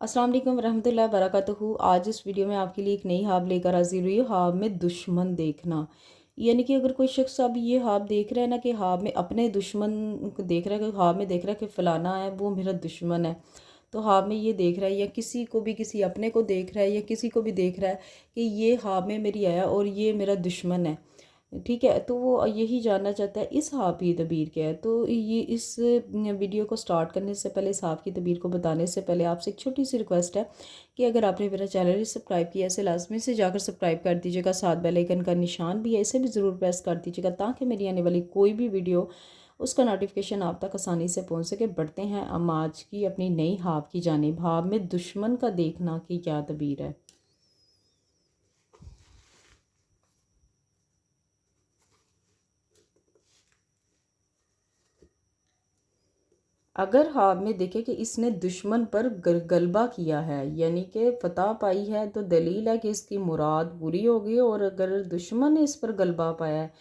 अस्सलाम वालेकुम रहमतुल्लाहि बरकातहू। आज इस वीडियो में आपके लिए एक नई ख्वाब लेकर हाजिर हुई हूँ। ख्वाब में दुश्मन देखना, यानी कि अगर कोई शख्स अब ये ख्वाब देख रहा है ना कि ख्वाब में अपने दुश्मन को देख रहा है, कि ख्वाब में देख रहा है कि फ़लाना है वो मेरा दुश्मन है, तो ख्वाब में ये देख रहा है या किसी को भी, किसी अपने को देख रहा है या किसी को भी देख रहा है कि ये ख्वाब में मेरी आया और ये मेरा दुश्मन है, ठीक है, तो वो यही जानना चाहता है इस हाँफ़ की तबीर क्या है। तो ये इस वीडियो को स्टार्ट करने से पहले, इस हाँफ़ की तबीर को बताने से पहले आपसे एक छोटी सी रिक्वेस्ट है कि अगर आपने मेरा चैनल सब्सक्राइब किया है, लाजमी से जाकर सब्सक्राइब कर दीजिएगा। साथ बेल आइकन का निशान भी है, इसे भी ज़रूर प्रेस कर दीजिएगा ताकि मेरी आने वाली कोई भी वीडियो उसका नोटिफिकेशन आप तक आसानी से पहुँच सके। बढ़ते हैं हम आज की अपनी नई हाँफ़ की जानिब। ख्वाब में दुश्मन का देखना की क्या तबीर है। अगर ख्वाब में देखे कि इसने दुश्मन पर गलबा किया है, यानी कि फतह पाई है, तो दलील है कि इसकी मुराद पूरी होगी। और अगर दुश्मन ने इस पर गलबा पाया है,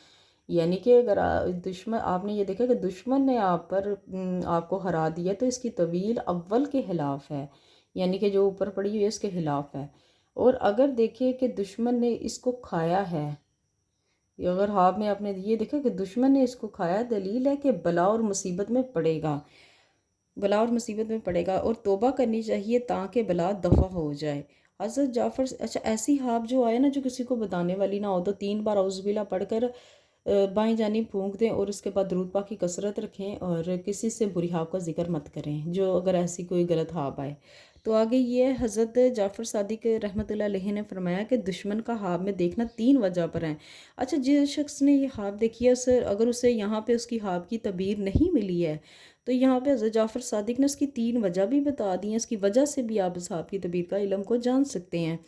यानी कि अगर दुश्मन, आपने ये देखा कि दुश्मन ने आप पर आपको हरा दिया, तो इसकी तवील अव्वल के खिलाफ है, यानी कि जो ऊपर पड़ी हुई है इसके खिलाफ है। और अगर देखे कि दुश्मन ने इसको खाया है, अगर ख्वाब में आपने ये देखा कि दुश्मन ने इसको खाया, दलील है कि बला और मुसीबत में पड़ेगा, बला और मुसीबत में पड़ेगा और तौबा करनी चाहिए ताकि बला दफ़ा हो जाए। हज़रत जाफ़र, अच्छा ऐसी ख्वाब जो आए ना जो किसी को बताने वाली ना हो, तो 3 बार औज़ुबिल्लाह पढ़कर बाएं जानिब फूंक दें और उसके बाद दरूद पाक की कसरत रखें और किसी से बुरी ख्वाब का जिक्र मत करें जो अगर ऐसी कोई गलत ख्वाब आए। तो आगे ये हज़रत जाफ़र सादिक रहमतुल्लाह अलैहि ने फरमाया कि दुश्मन का ख्वाब में देखना 3 वजह पर है। अच्छा, जिस शख्स ने ये ख्वाब देखी है, उसे अगर उसे यहाँ पे उसकी ख्वाब की तबीर नहीं मिली है, तो यहाँ पे हज़रत जाफ़र सादिक ने उसकी 3 वजह भी बता दी हैं। इसकी वजह से भी आप इस ख्वाब की तबीर का इल्म को जान सकते हैं।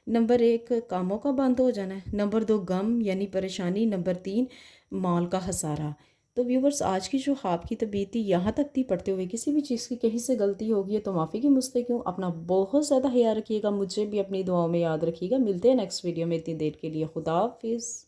नंबर 1, कामों का बंद हो जाना है। नंबर 2, गम यानी परेशानी। नंबर 3, माल का खसारा। तो व्यूवर्स, आज की जो ख्वाब की तबीर थी यहाँ तक थी। पढ़ते हुए किसी भी चीज़ की कहीं से गलती होगी है तो माफ़ी की मुस्तहिक हूँ। अपना बहुत ज़्यादा ख्याल रखिएगा, मुझे भी अपनी दुआओं में याद रखिएगा। मिलते हैं नेक्स्ट वीडियो में। इतनी देर के लिए खुदा हाफिज़।